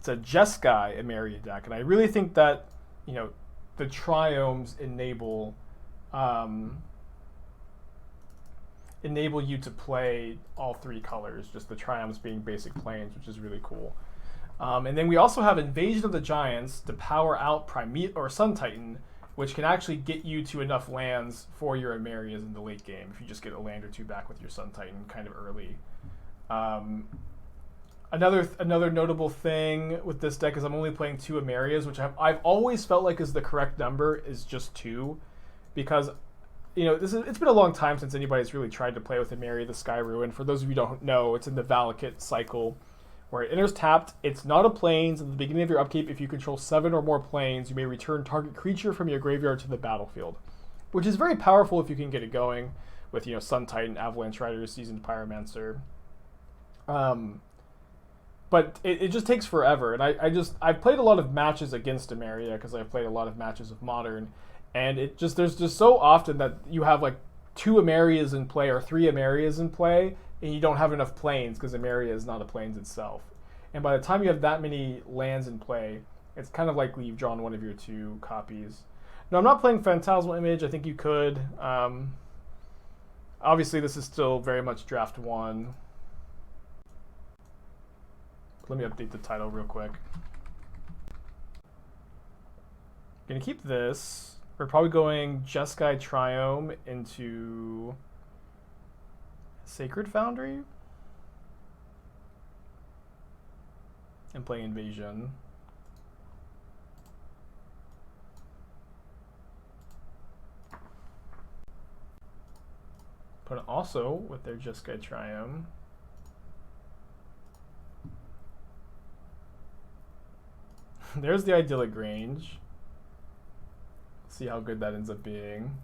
It's a Jeskai Emeria deck, and I really think that, you know, the Triomes enable you to play all three colors, just the Triomes being basic planes, which is really cool. And then we also have Invasion of the Giants to power out Primate or Sun Titan, which can actually get you to enough lands for your Emerias in the late game if you just get a land or two back with your Sun Titan kind of early. Another notable thing with this deck is I'm only playing 2 Emerias, which I've always felt like is the correct number, is just 2, because, you know, it's been a long time since anybody's really tried to play with Emeria the Sky Ruin. For those of you who don't know, it's in the Valakut cycle, where it enters tapped. It's not a plains. At the beginning of your upkeep, if you control 7 or more plains, you may return target creature from your graveyard to the battlefield, which is very powerful if you can get it going with, you know, Sun Titan, Avalanche Riders, Seasoned Pyromancer. But it just takes forever, and I've played a lot of matches against Emeria because I've played a lot of matches of Modern, and there's just so often that you have like 2 Emerias in play or 3 Emerias in play, and you don't have enough planes because Emeria is not a plains itself. And by the time you have that many lands in play, it's kind of likely you've drawn one of your 2 copies. Now, I'm not playing Phantasmal Image. I think you could. Obviously, this is still very much draft 1. Let me update the title real quick. Gonna keep this. We're probably going Jeskai Triome into Sacred Foundry and playing Invasion. But also with their Jeskai Triome. There's the Idyllic Grange. See how good that ends up being.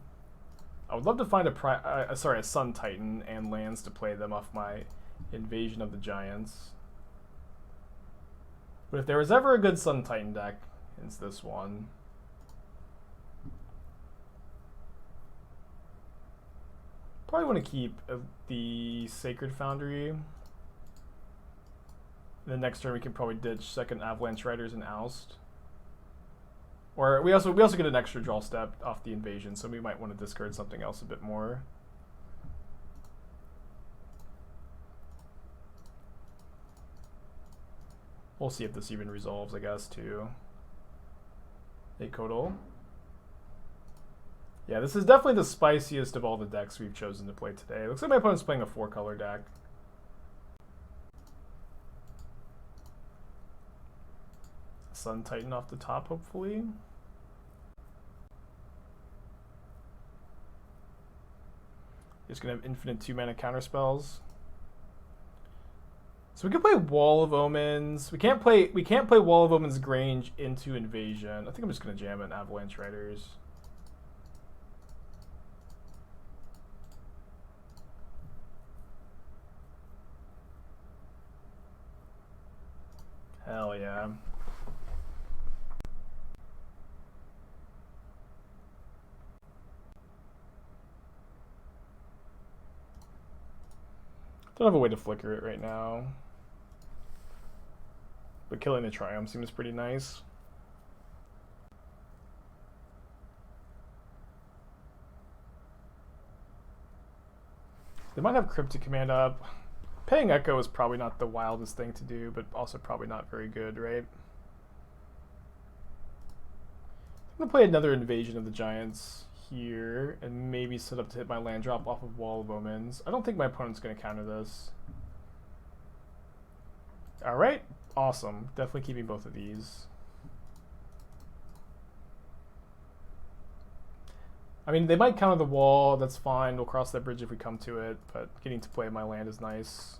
I would love to find a Sun Titan and lands to play them off my Invasion of the Giants. But if there was ever a good Sun Titan deck, it's this one. Probably want to keep the Sacred Foundry. The next turn we can probably ditch second Avalanche Riders and Oust. Or we also get an extra draw step off the Invasion, so we might want to discard something else a bit more. We'll see if this even resolves, I guess, too. Hey, Kodal. Yeah, this is definitely the spiciest of all the decks we've chosen to play today. It looks like my opponent's playing a 4-color deck. Sun Titan off the top, hopefully. Just gonna have infinite 2-mana counter spells. So we can play Wall of Omens. We can't play Wall of Omens Grange into Invasion. I think I'm just gonna jam in Avalanche Riders. Hell yeah. Don't have a way to flicker it right now. But killing the Triumph seems pretty nice. They might have Cryptic Command up. Paying Echo is probably not the wildest thing to do, but also probably not very good, right? I'm going to play another Invasion of the Giants here and maybe set up to hit my land drop off of Wall of Omens. I don't think my opponent's going to counter this. Alright, awesome. Definitely keeping both of these. I mean, they might counter the wall, that's fine. We'll cross that bridge if we come to it, but getting to play my land is nice.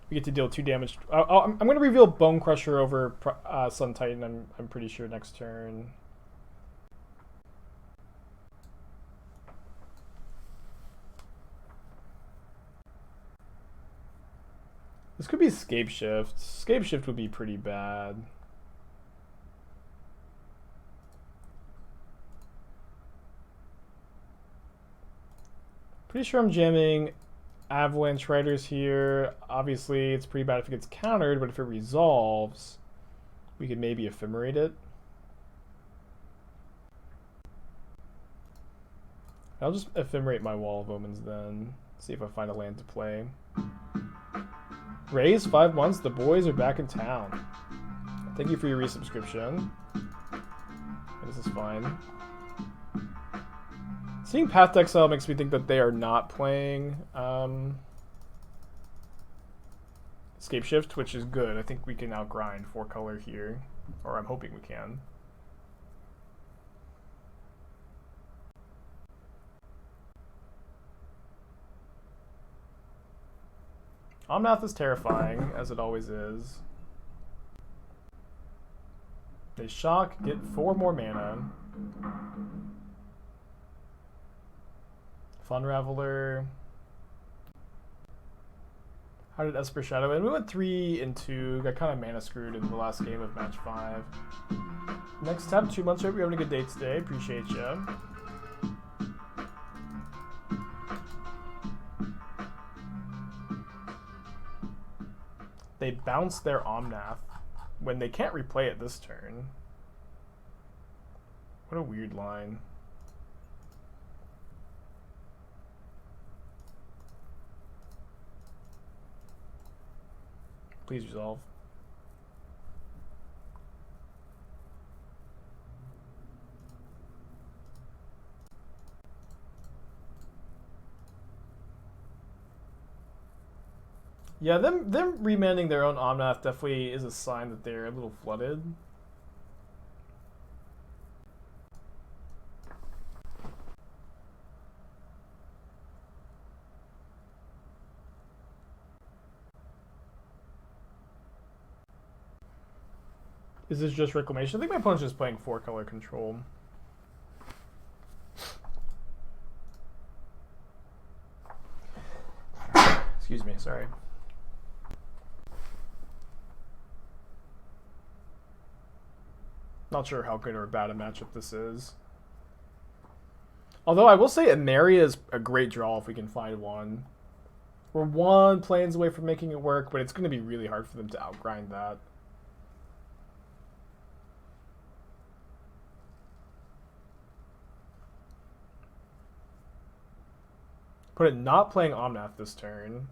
We get to deal 2 damage. I'm going to reveal Bonecrusher over Sun Titan, I'm pretty sure, next turn. This could be Scape Shift. Scape Shift would be pretty bad. Pretty sure I'm jamming Avalanche Riders here. Obviously, it's pretty bad if it gets countered, but if it resolves, We could maybe Ephemerate it. I'll just Ephemerate my Wall of Omens then. See if I find a land to play. Raise 5 months. The boys are back in town. Thank you for your resubscription. This is fine. Seeing Path to Exile makes me think that they are not playing Escape Shift, which is good. I think we can outgrind 4 color here. Or I'm hoping we can. Omnath is terrifying, as it always is. They shock, get 4 more mana. Fun Raveler. How did Esper Shadow in? We went 3 and 2. Got kind of mana screwed in the last game of match 5. Next tab, 2 months. Hope you're having a good day today. Appreciate you. They bounce their Omnath when they can't replay it this turn. What a weird line. Please resolve. Yeah, them remanning their own Omnath definitely is a sign that they're a little flooded. Is this just Reclamation? I think my opponent's just playing 4 color control. Excuse me, sorry. Not sure how good or bad a matchup this is. Although I will say Emeria is a great draw if we can find one. We're 1 planes away from making it work, but it's going to be really hard for them to outgrind that. Put it not playing Omnath this turn.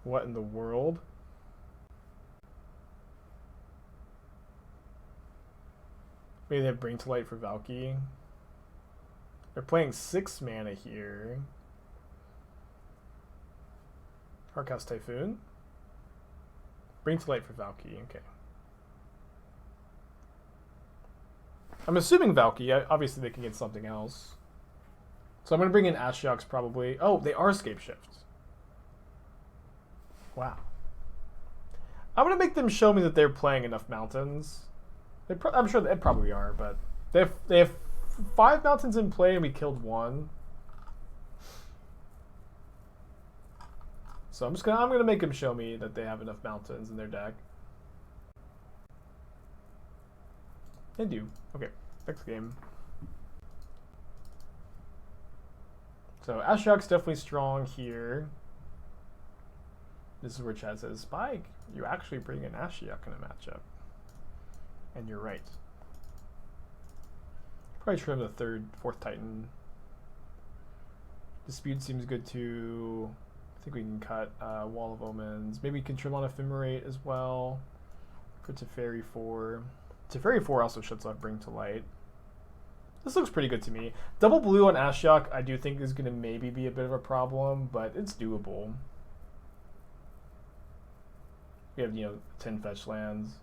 What in the world? Maybe they have Bring to Light for Valky. They're playing 6 mana here. Hardcast Typhoon. Bring to Light for Valky, okay. I'm assuming Valky. Obviously they can get something else. So I'm going to bring in Ashioks probably. Oh, they are Escape Shifts. Wow. I'm going to make them show me that they're playing enough mountains. I'm sure they probably are, but they have 5 mountains in play and we killed 1. So I'm gonna make them show me that they have enough mountains in their deck. They do. Okay, next game. So Ashiok's definitely strong here. This is where Chad says, Spike, you actually bring an Ashiok in a matchup. And you're right. Probably trim the 3rd, 4th Titan. Dispute seems good too. I think we can cut Wall of Omens. Maybe we can trim on Ephemerate as well. For Teferi 4. Teferi 4 also shuts off Bring to Light. This looks pretty good to me. Double blue on Ashiok I do think is going to maybe be a bit of a problem, but it's doable. We have, 10 fetch lands.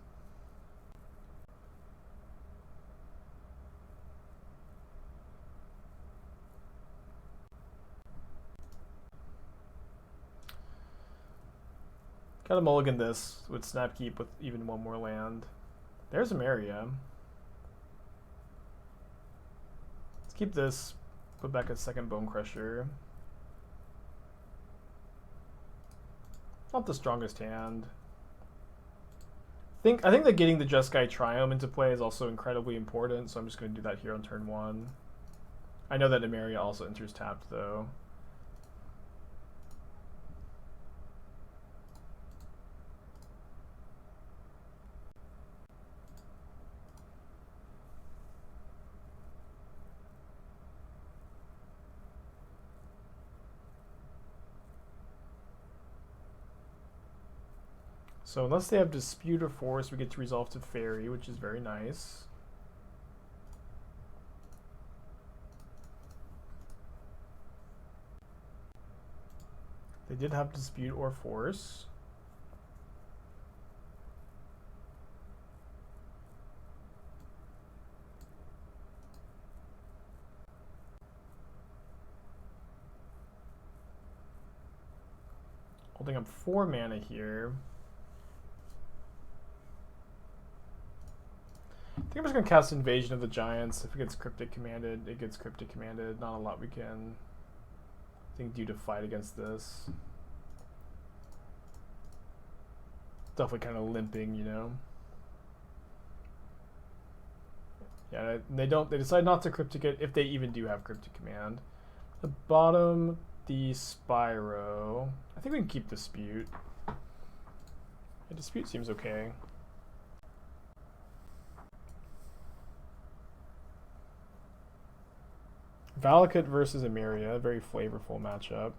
Gotta mulligan this with Snapkeep with even 1 more land. There's Emeria. Let's keep this. Put back a 2nd Bonecrusher. Not the strongest hand. I think that getting the Jeskai Triome into play is also incredibly important, so I'm just going to do that here on turn 1. I know that Emeria also enters tapped, though. So unless they have Dispute or Force, we get to resolve Teferi, which is very nice. They did have Dispute or Force. Holding up 4 mana here. I think I'm just going to cast Invasion of the Giants. If it gets Cryptic Commanded, it gets Cryptic Commanded. Not a lot we can, I think, do to fight against this. Definitely kind of limping, you know. Yeah, they decide not to Cryptic it if they even do have Cryptic Command. The bottom, the Spyro. I think we can keep Dispute. Yeah, Dispute seems okay. Valakut versus Emeria, very flavorful matchup.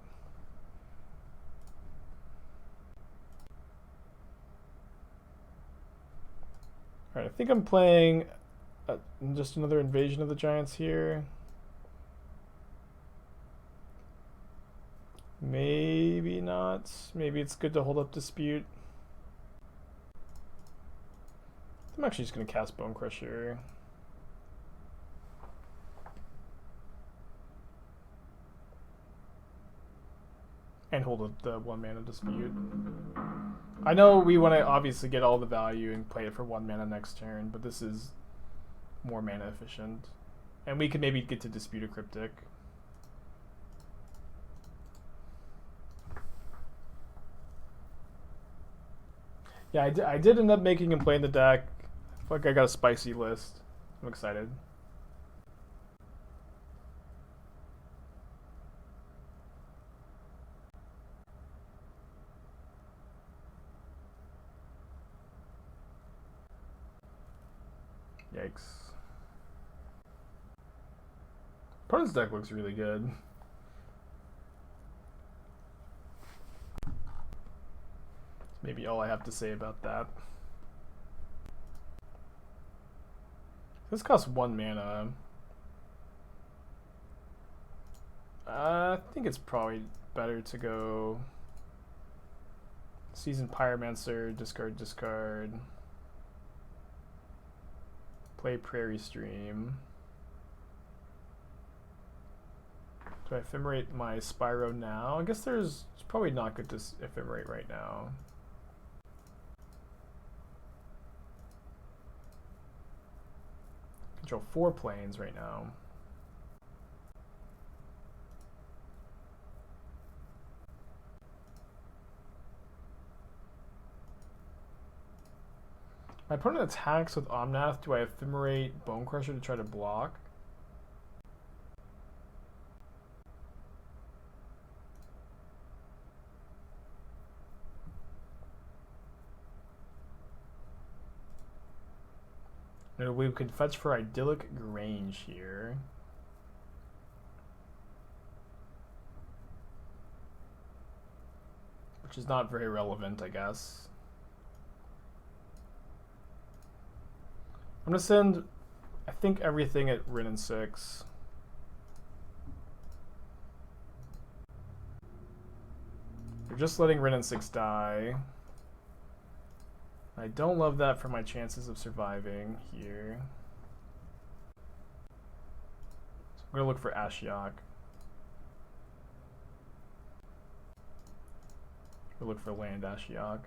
Alright, I think I'm playing just another Invasion of the Giants here. Maybe not. Maybe it's good to hold up Dispute. I'm actually just going to cast Bonecrusher. And hold up the 1 mana Dispute. I know we want to obviously get all the value and play it for 1 mana next turn, but this is more mana efficient. And we could maybe get to Dispute a Cryptic. Yeah, I did end up making him play in the deck. I feel like I got a spicy list. I'm excited. Yikes. Opponent's deck looks really good. That's maybe all I have to say about that. This costs 1 mana. I think it's probably better to go Seasoned Pyromancer, discard. Play Prairie Stream. Do I Ephemerate my Spyro now? I guess it's probably not good to Ephemerate right now. Control 4 planes right now. My opponent attacks with Omnath. Do I Ephemerate Bonecrusher to try to block? No, we could fetch for Idyllic Grange here. Which is not very relevant, I guess. I'm gonna send, I think, everything at Rin and 6. We're just letting Rin and 6 die. I don't love that for my chances of surviving here. So I'm gonna look for Ashiok. We'll look for land Ashiok.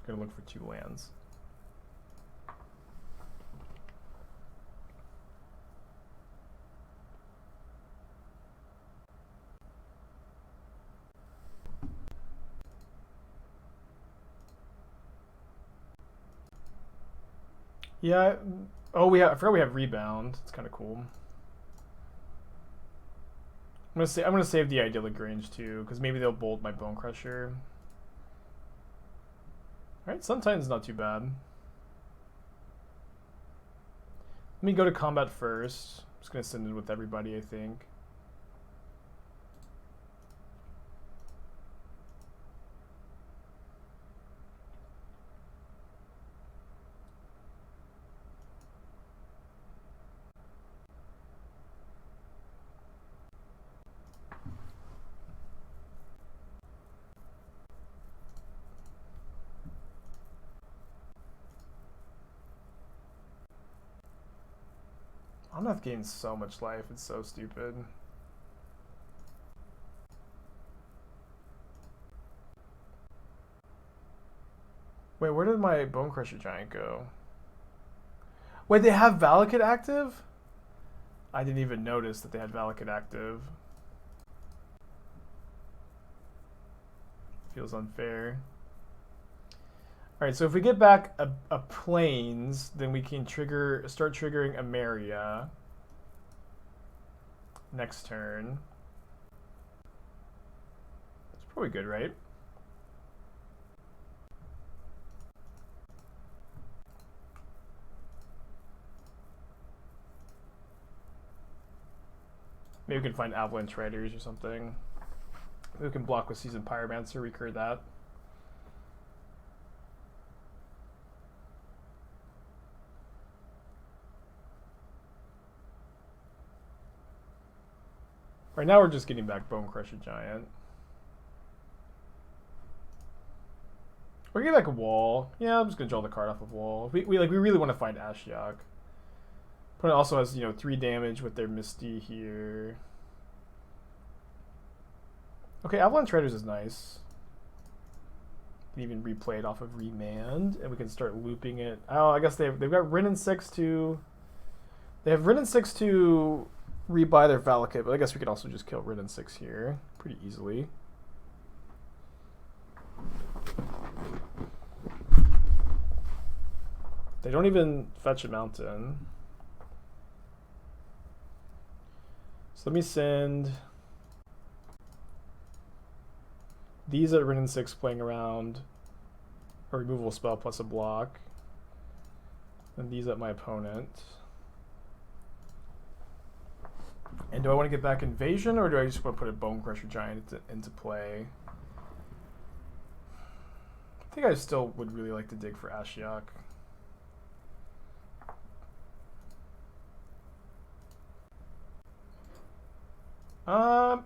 Gonna look for 2 lands. Yeah. Oh, I forgot we have Rebound. It's kind of cool. I'm gonna save the Idyllic Grange too, because maybe they'll bolt my Bonecrusher. Alright, Suntitan's not too bad. Let me go to combat first. I'm just gonna send it with everybody, I think. Summoth gains so much life. It's so stupid. Wait, where did my Bonecrusher Giant go? Wait, they have Valakut active? I didn't even notice that they had Valakut active. Feels unfair. Alright, so if we get back a Plains, then we can start triggering Emeria next turn. It's probably good, right? Maybe we can find Avalanche Riders or something. We can block with Seasoned Pyromancer, recur that. Right now we're just getting back Bonecrusher Giant. We're getting back a Wall. Yeah, I'm just gonna draw the card off of Wall. We really want to find Ashiok. Opponent also has, 3 damage with their Misty here. Okay, Avalanche Riders is nice. Can even replay it off of Remand, and we can start looping it. Oh, I guess they've got Rin and 6 to. They have Rin and 6 to rebuy their Valakut, but I guess we could also just kill Rin and 6 here pretty easily. They don't even fetch a mountain. So let me send these at Rin and 6 playing around a removal spell plus a block. And these at my opponent. And do I want to get back Invasion, or do I just want to put a Bonecrusher Giant into play? I think I still would really like to dig for Ashiok.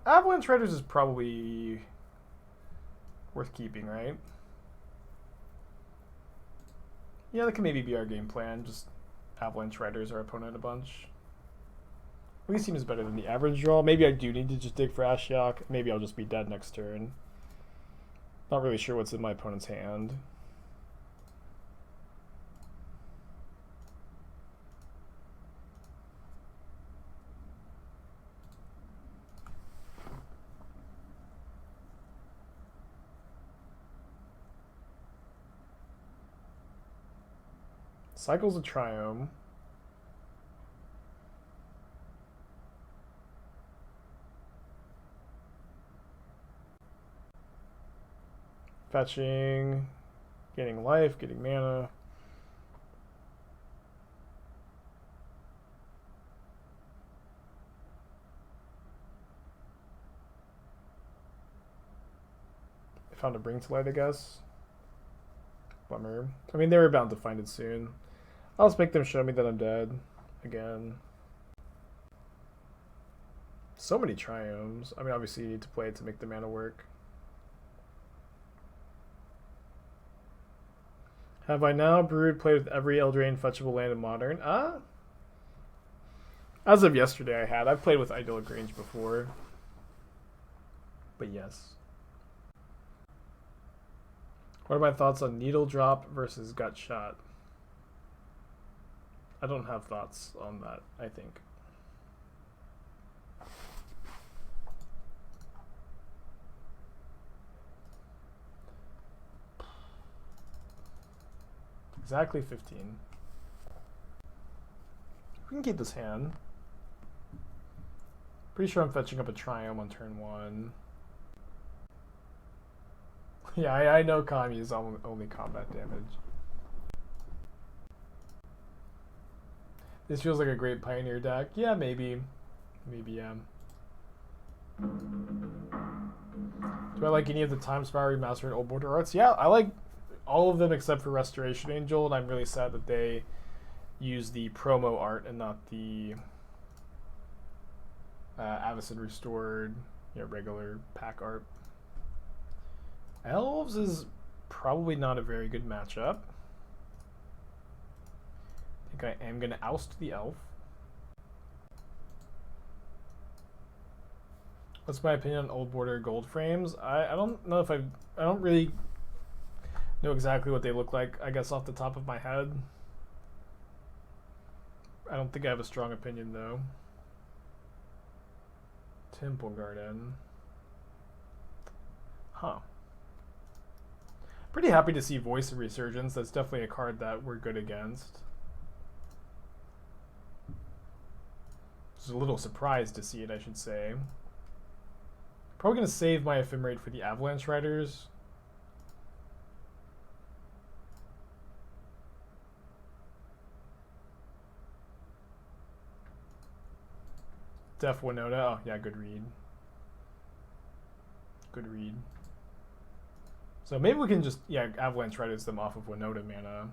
Avalanche Riders is probably worth keeping, right? Yeah, that can maybe be our game plan. Just Avalanche Riders our opponent a bunch. At least seems better than the average draw. Maybe I do need to just dig for Ashiok. Maybe I'll just be dead next turn. Not really sure what's in my opponent's hand. Cycles of Triome. Fetching, getting life, getting mana. I found a Bring to Light, I guess. Bummer. I mean, they were bound to find it soon. I'll just make them show me that I'm dead again. So many Triomes. I mean, obviously you need to play it to make the mana work. Have I now played with every Eldraine fetchable land in Modern? As of yesterday I had. I've played with Idyllic Grange before. But yes. What are my thoughts on Needle Drop versus Gut Shot? I don't have thoughts on that, I think. Exactly 15. We can keep this hand. Pretty sure I'm fetching up a Triome on turn 1. Yeah, I know Kami is only combat damage. This feels like a great Pioneer deck. Yeah, maybe. Maybe, yeah. Do I like any of the Time Spiral Remastered Old Border Arts? Yeah, I like all of them except for Restoration Angel, and I'm really sad that they use the promo art and not the Avacyn Restored, regular pack art. Elves is probably not a very good matchup. I think I am going to oust the elf. What's my opinion on old border gold frames? I don't know if I don't really know exactly what they look like, I guess, off the top of my head. I don't think I have a strong opinion, though. Temple Garden. Huh. Pretty happy to see Voice of Resurgence. That's definitely a card that we're good against. Just a little surprised to see it, I should say. Probably going to save my Ephemerate for the Avalanche Riders. Def Winota. Oh, yeah, good read. Good read. So maybe we can just, yeah, Avalanche Riders them off of Winota mana.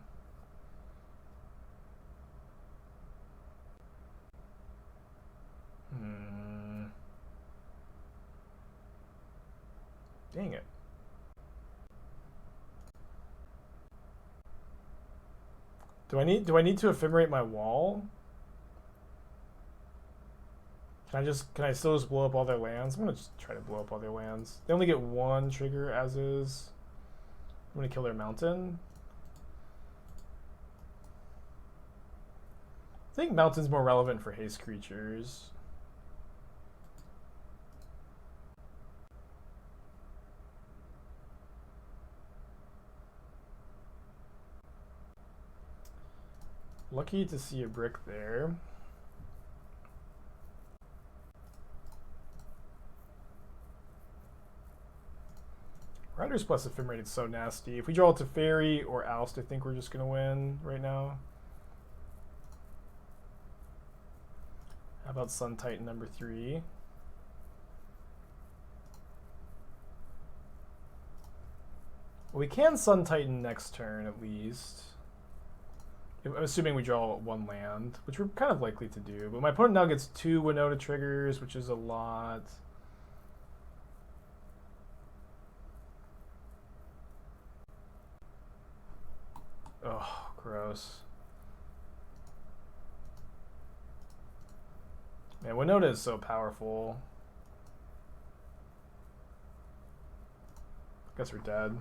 Dang it. Do I need to Ephemerate my wall? Can I still just blow up all their lands? I'm gonna just try to blow up all their lands. They only get one trigger as is. I'm gonna kill their mountain. I think mountain's more relevant for haste creatures. Lucky to see a brick there. Riders plus Ephemerate is so nasty. If we draw Teferi or Oust, I think we're just going to win right now. How about Sun Titan number 3? Well, we can Sun Titan next turn at least. I'm assuming we draw one land, which we're kind of likely to do. But my opponent now gets 2 Winota triggers, which is a lot. Oh, gross. Man, Winota is so powerful. Guess we're dead.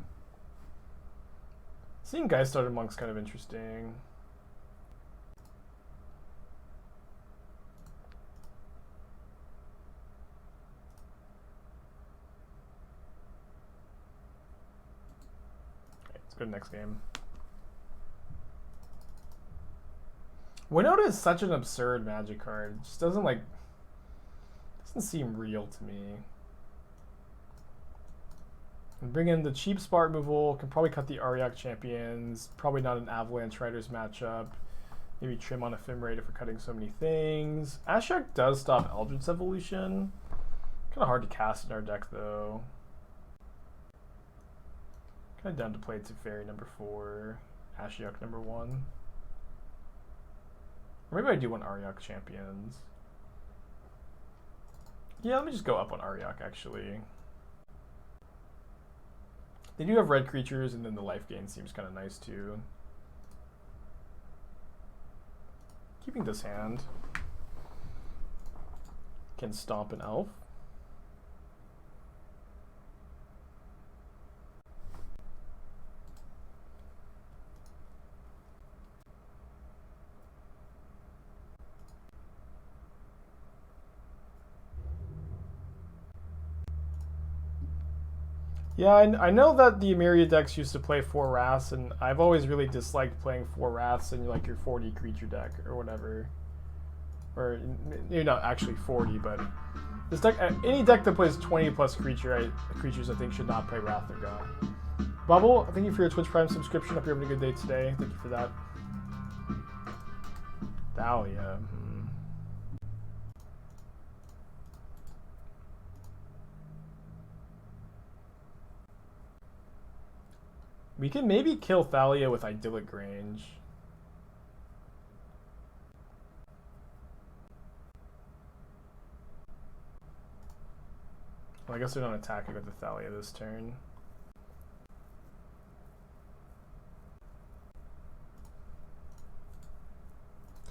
Seeing Guy Starter Monk's kind of interesting. Okay, let's go to next game. Winota is such an absurd Magic card. It just doesn't seem real to me. And bring in the cheap spot removal. Can probably cut the Auriok Champions. Probably not an Avalanche Riders matchup. Maybe trim on Ephemerate if we're cutting so many things. Ashiok does stop Eldritch Evolution. Kind of hard to cast in our deck though. Kind of down to play Teferi number 4. Ashiok number 1. Or maybe I do want Auriok Champions. Yeah, let me just go up on Auriok, actually. They do have red creatures, and then the life gain seems kind of nice, too. Keeping this hand. Can stomp an elf. Yeah, I know that the Emeria decks used to play 4 Wraths, and I've always really disliked playing 4 Wraths in like your 40 creature deck or whatever. Or maybe not actually 40, but this deck, any deck that plays 20 plus creatures, I think should not play Wrath of God. Bubble, thank you for your Twitch Prime subscription. Hope you're having a good day today. Thank you for that. Dahlia. We can maybe kill Thalia with Idyllic Grange. Well, I guess we don't attack it with the Thalia this turn.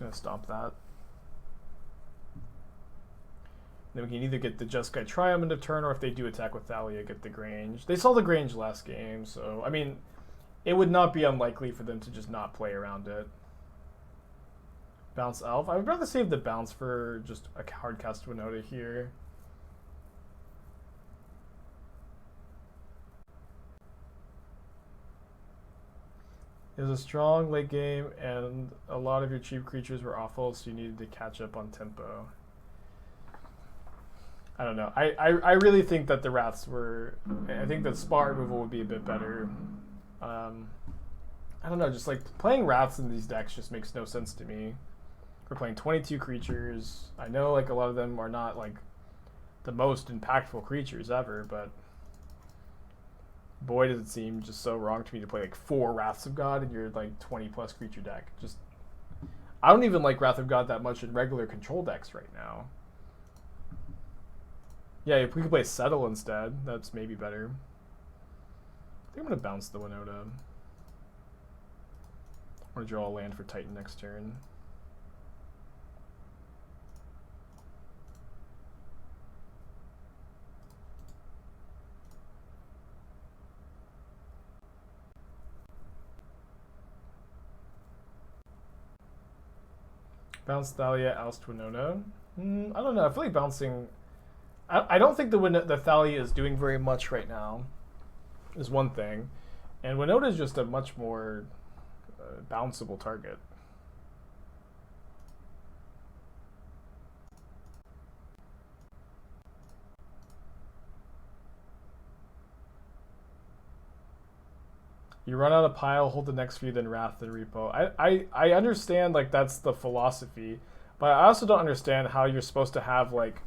Gonna stomp that. Then we can either get the Jeskai Triome into turn, or if they do attack with Thalia, get the Grange. They saw the Grange last game, so, I mean, it would not be unlikely for them to just not play around it. Bounce Elf. I would rather save the bounce for just a hard cast Winota here. It was a strong late game, and a lot of your cheap creatures were awful, so you needed to catch up on tempo. I don't know. I really think that the Wraths were... I think that spot removal would be a bit better. I don't know, just like playing Wraths in these decks just makes no sense to me. We're playing 22 creatures. I know like a lot of them are not like the most impactful creatures ever, but boy does it seem just so wrong to me to play like 4 Wraths of God in your like 20 plus creature deck. Just I don't even like Wrath of God that much in regular control decks right now. Yeah, if we could play Settle instead, that's maybe better. I think I'm gonna bounce the Winota. I'm gonna draw a land for Titan next turn. Bounce Thalia, Oust Winota. I don't know. I feel like bouncing... I don't think the Thalia is doing very much right now, is one thing. And Winota is just a much more bounceable target. You run out of pile, hold the next few, then Wrath, then Repo. I understand, like, that's the philosophy, but I also don't understand how you're supposed to have, like...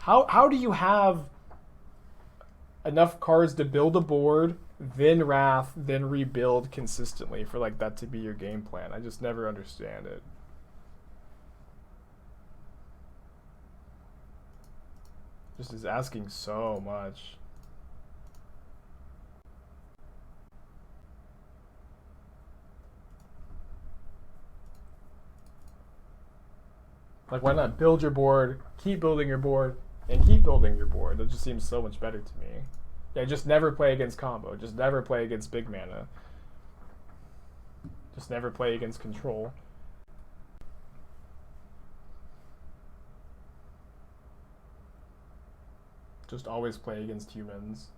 How do you have enough cards to build a board, then Wrath, then rebuild consistently for, like, that to be your game plan? I just never understand it. Just is asking so much. Like, why not build your board, keep building your board, and keep building your board? That just seems so much better to me. Yeah, just never play against combo. Just never play against big mana. Just never play against control. Just always play against humans.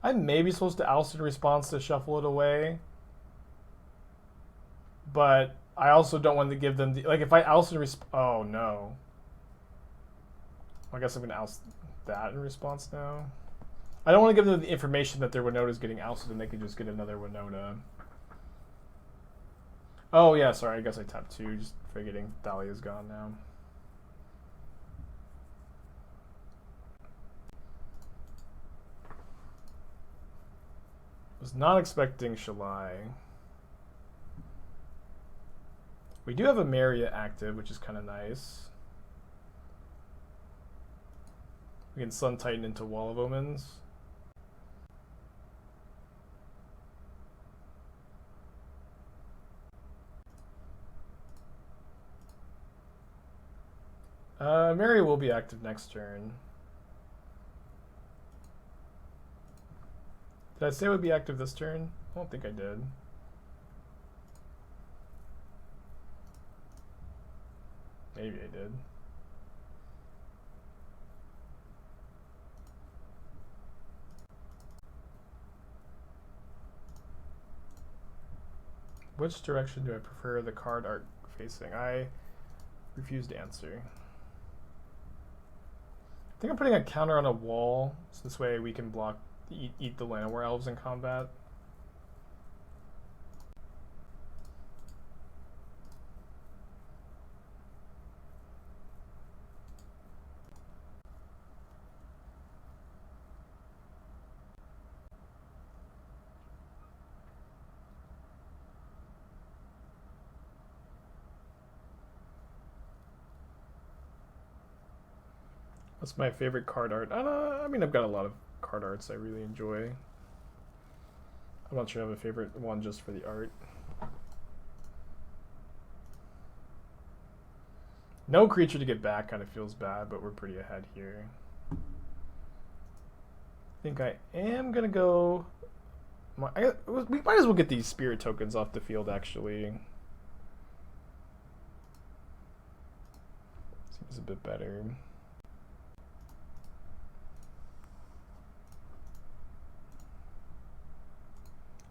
I'm maybe supposed to Oust in response to shuffle it away. But I also don't want to give them the... Like, if I Oust in response... Oh, no. I guess I'm going to Oust that in response now. I don't want to give them the information that their Winota is getting ousted and they could just get another Winota. Oh, yeah, sorry. I guess I tapped 2, just forgetting Thalia's gone now. Was not expecting Shalai. We do have Emeria active, which is kind of nice. We can Sun Titan into Wall of Omens. Emeria will be active next turn. Did I say it would be active this turn? I don't think I did. Maybe I did. Which direction do I prefer the card art facing? I refuse to answer. I think I'm putting a counter on a wall, so this way we can block eat the Llanowar elves in combat. What's my favorite card art? I mean, I've got a lot of card arts I really enjoy. I'm not sure I have a favorite one just for the art. No creature to get back kind of feels bad, but we're pretty ahead here. I think I am going to go... we might as well get these spirit tokens off the field, actually. Seems a bit better.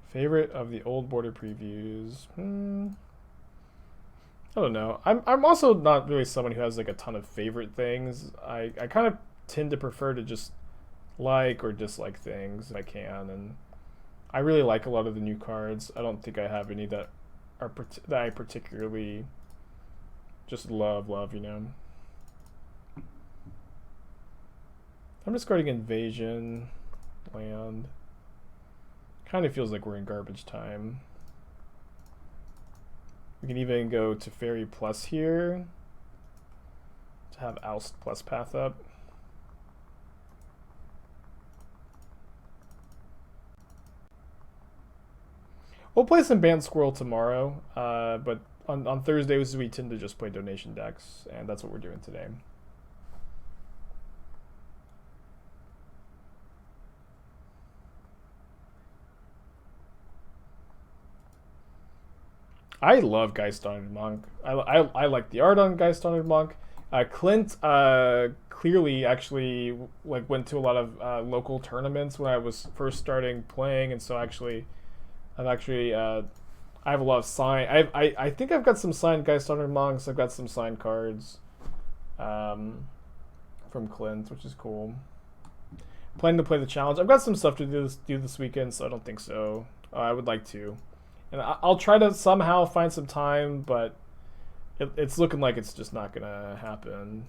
Favorite of the old border previews? I don't know. I'm also not really someone who has like a ton of favorite things. I kind of tend to prefer to just like or dislike things if I can, and I really like a lot of the new cards. I don't think I have any that are that I particularly just love, you know. I'm discarding Invasion, land. Kind of feels like we're in garbage time. We can even go to Teferi plus here to have Oust plus path up. We'll play some Band Squirrel tomorrow, but on Thursdays we tend to just play donation decks, and that's what we're doing today. I love Geist Honored Monk. I like the art on Geist Honored Monk. Clint clearly actually like went to a lot of local tournaments when I was first starting playing, and so I have a lot of signed. I think I've got some signed Geist Honored Monks. I've got some signed cards from Clint, which is cool. Planning to play the challenge. I've got some stuff to do this weekend, so I don't think so. I would like to. And I'll try to somehow find some time, but it's looking like it's just not going to happen.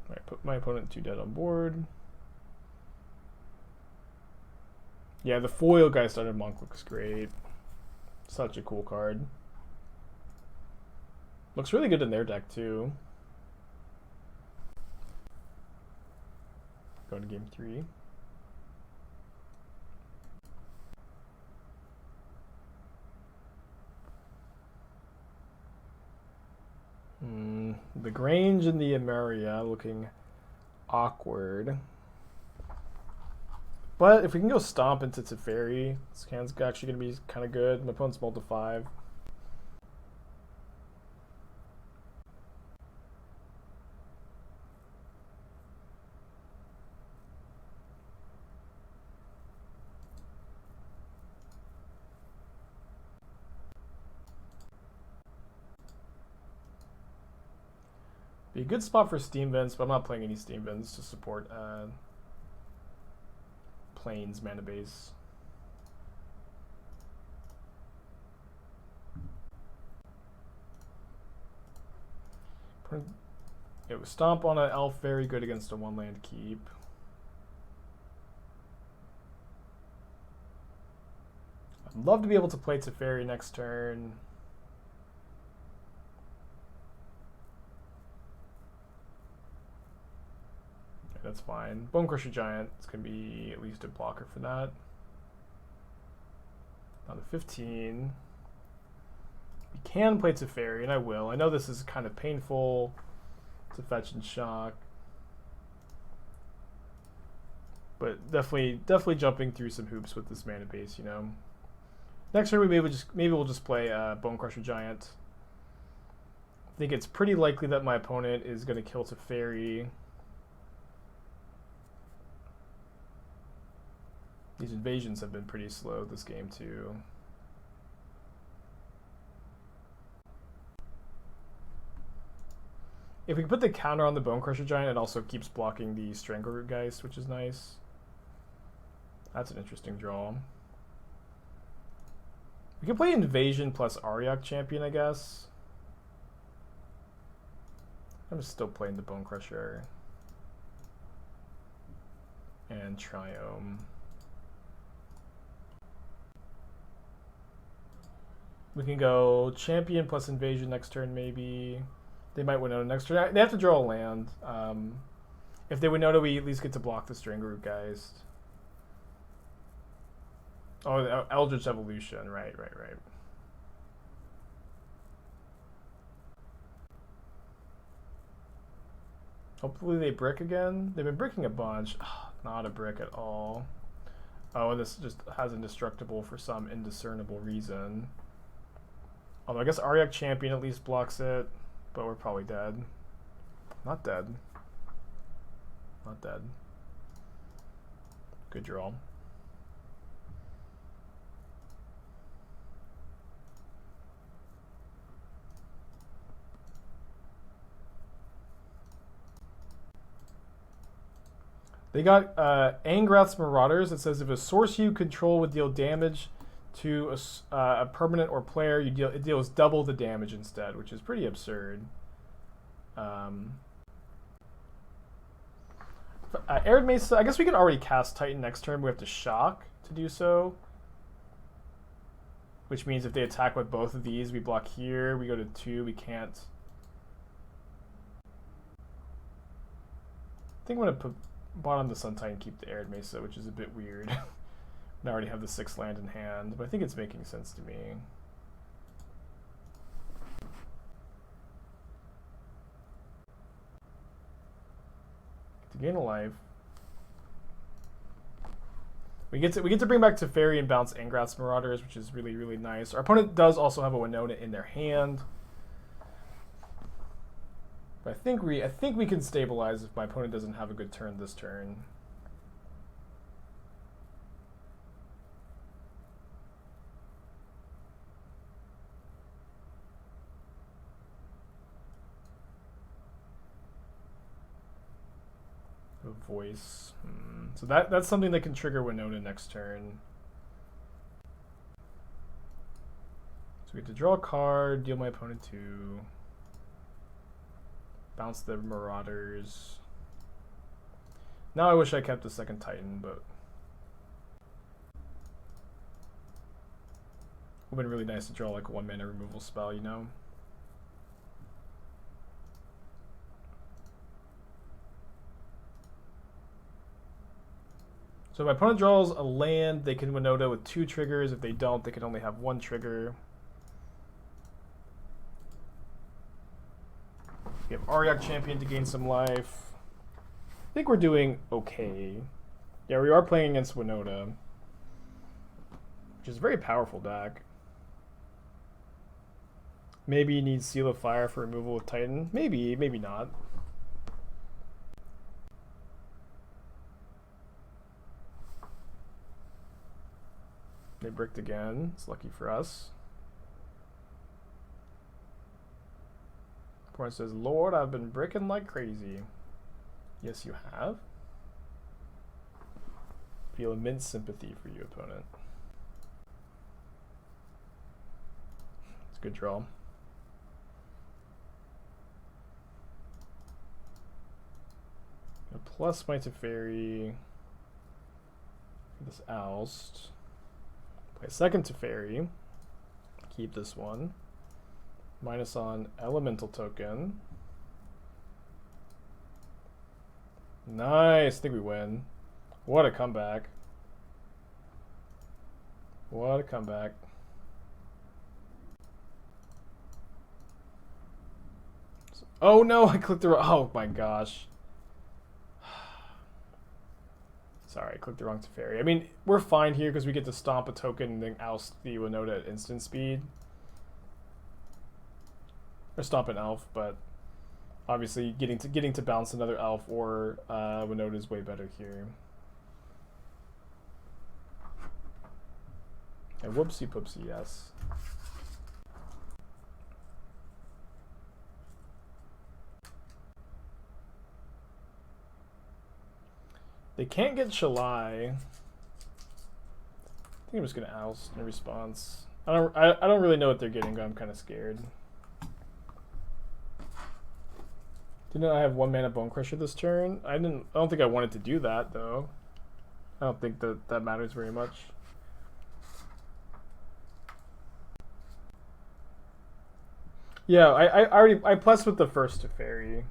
All right, put my opponent 2 dead on board. Yeah, the foil Geist Honored Monk looks great. Such a cool card. Looks really good in their deck, too. Going to game 3. The Grange and the Emeria looking awkward. But if we can go stomp into Teferi, this hand's actually going to be kind of good. My opponent's multi 5. Be a good spot for Steam Vents, but I'm not playing any Steam Vents to support Plains mana base. It was Stomp on an elf, very good against a 1-land keep. I'd love to be able to play Teferi next turn. That's fine. Bonecrusher Giant is going to be at least a blocker for that. On the 15. We can play Teferi, and I will. I know this is kind of painful to fetch and shock. But definitely jumping through some hoops with this mana base, you know. Next turn maybe we'll just play Bonecrusher Giant. I think it's pretty likely that my opponent is going to kill Teferi. These invasions have been pretty slow this game too. If we can put the counter on the Bonecrusher Giant, it also keeps blocking the Strangleroot Geist, which is nice. That's an interesting draw. We can play Invasion plus Auriok Champion, I guess. I'm still playing the Bonecrusher and Triome. We can go Champion plus Invasion next turn, maybe. They might Winota next turn. They have to draw a land. If they Winota, we at least get to block the Strangleroot Geist. Oh, the Eldritch Evolution. Right. Hopefully they brick again. They've been bricking a bunch. Ugh, not a brick at all. Oh, and this just has indestructible for some indiscernible reason. Although I guess Auriok Champion at least blocks it, but we're probably dead. Not dead. Not dead. Good draw. They got Angrath's Marauders. It says if a source you control would deal damage to a permanent or player, it deals double the damage instead, which is pretty absurd. Arid Mesa, I guess we can already cast Titan next turn. We have to shock to do so. Which means if they attack with both of these, we block here, we go to 2, we can't. I think I'm going to put bottom the Sun Titan, keep the Arid Mesa, which is a bit weird. I already have the 6 land in hand, but I think it's making sense to me. To gain a life. We get to bring back Teferi and bounce Angrath's Marauders, which is really, really nice. Our opponent does also have a Winona in their hand. But I think we can stabilize if my opponent doesn't have a good turn this turn. A voice. So that's something that can trigger Winona next turn. So we have to draw a card, deal my opponent 2. Bounce the Marauders. Now I wish I kept the second Titan, but it would have been really nice to draw like a 1-mana removal spell, you know? So if my opponent draws a land, they can Winota with 2 triggers. If they don't, they can only have 1 trigger. We have Auriok Champion to gain some life. I think we're doing okay. Yeah, we are playing against Winona, which is a very powerful deck. Maybe you need Seal of Fire for removal with Titan. Maybe, maybe not. They bricked again. It's lucky for us. Opponent says, Lord, I've been bricking like crazy. Yes, you have. Feel immense sympathy for you, opponent. It's a good draw. Plus my Teferi. This Oust. Play a second Teferi. Keep this one. Minus on Elemental token. Nice. I think we win. What a comeback. What a comeback. Oh no, I clicked the wrong. Oh my gosh. Sorry, I clicked the wrong Teferi. I mean, we're fine here because we get to stomp a token and then oust the Winona at instant speed. Or stomp an elf, but obviously getting to bounce another elf or Winona is way better here. And whoopsie poopsie, yes. They can't get Shalai. I think I'm just gonna oust in response. I don't really know what they're getting, but I'm kind of scared. Didn't I have 1-mana Bonecrusher this turn? I don't think I wanted to do that though. I don't think that matters very much. Yeah, I plus with the first Teferi.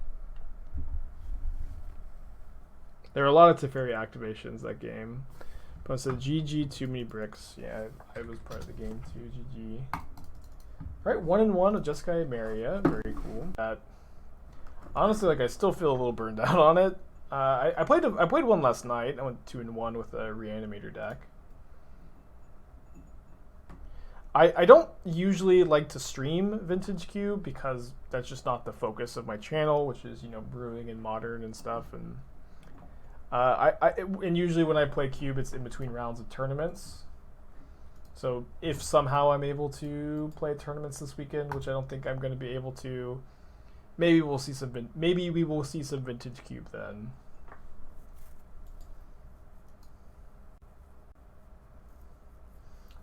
There are a lot of Teferi activations that game. But I said GG, too many bricks. Yeah, I was part of the game too. GG. All right, 1-1 with Jeskai Emeria. Very cool. Honestly, like I still feel a little burned out on it. I played one last night. I went 2-1 with a Reanimator deck. I don't usually like to stream Vintage Cube because that's just not the focus of my channel, which is, you know, brewing and modern and stuff. And and usually when I play Cube, it's in between rounds of tournaments. So if somehow I'm able to play tournaments this weekend, which I don't think I'm going to be able to, maybe we will see some Vintage Cube then.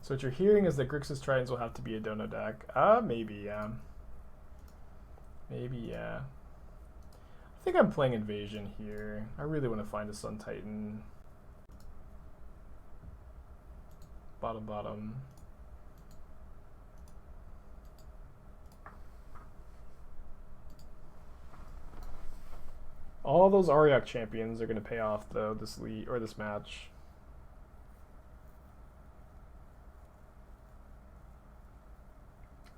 So what you're hearing is that Grixis Tritons will have to be a Dono deck. Maybe, yeah. Maybe, yeah. I think I'm playing Invasion here. I really want to find a Sun Titan. Bottom. All those Auriok champions are going to pay off, though, this match.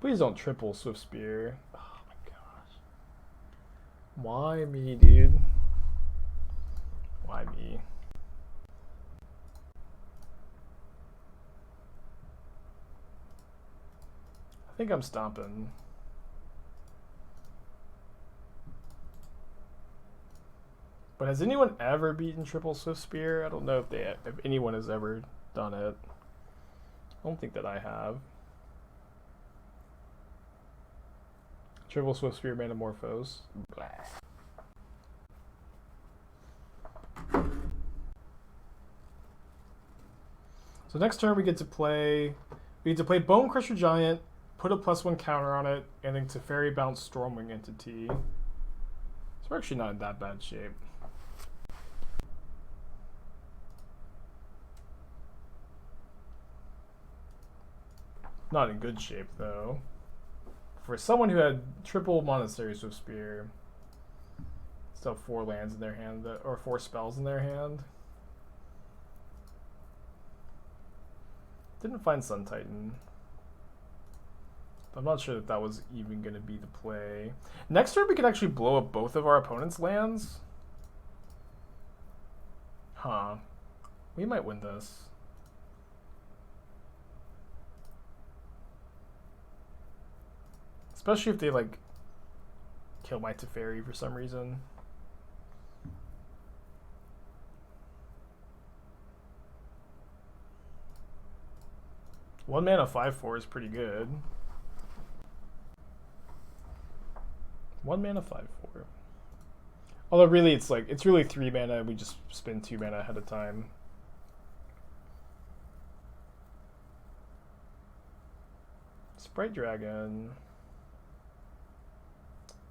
Please don't triple Swift Spear. Oh my gosh. Why me, dude? Why me? I think I'm stomping. But has anyone ever beaten triple Swift Spear? I don't know if anyone has ever done it. I don't think that I have. Triple Swift Spear Metamorphose. Blah. So next turn we get to play Bonecrusher Giant, put a +1 counter on it, and then Teferi bounce Stormwing Entity. So we're actually not in that bad shape. Not in good shape though. For someone who had triple Monastery Swift Spear, still have 4 lands in their hand, or 4 spells in their hand. Didn't find Sun Titan. I'm not sure that was even going to be the play. Next turn we can actually blow up both of our opponent's lands. Huh. We might win this. Especially if they, like, kill my Teferi for some reason. One mana 5/4 is pretty good. 1 mana 5/4. Although really it's really 3 mana and we just spend 2 mana ahead of time. Sprite Dragon.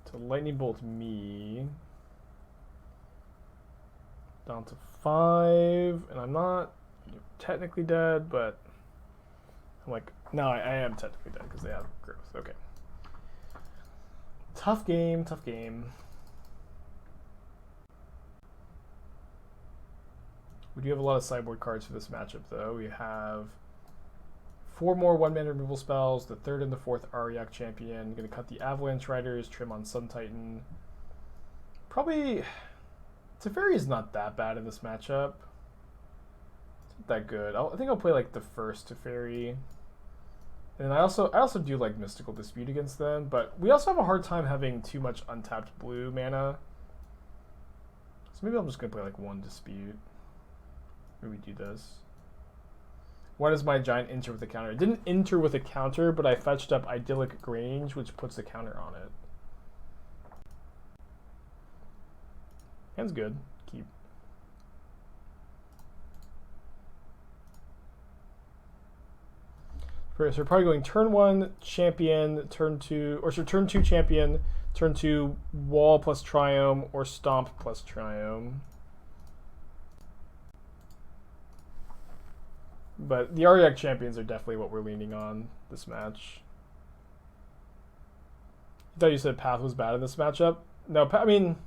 To Lightning Bolt me. Down to 5. And I'm not technically dead, but I'm like, no, I am technically dead because they have growth. Okay. Tough game, tough game. We do have a lot of sideboard cards for this matchup, though. We have 4 more 1-mana removal spells, the 3rd and the 4th Auriok Champion. Going to cut the Avalanche Riders, trim on Sun Titan. Probably, Teferi is not that bad in this matchup. It's not that good. I think I'll play like the first Teferi. And I also do like Mystical Dispute against them, but we also have a hard time having too much untapped blue mana. So maybe I'm just going to play like 1 Dispute. Maybe do this. Why does my Giant enter with a counter? It didn't enter with a counter, but I fetched up Idyllic Grange, which puts a counter on it. Hand's good. Keep. First, we're probably going turn 1 champion, turn 2, or so turn 2 champion, turn 2 wall plus Triome, or stomp plus Triome. But the Auriok champions are definitely what we're leaning on this match. I thought you said Path was bad in this matchup. No, I mean,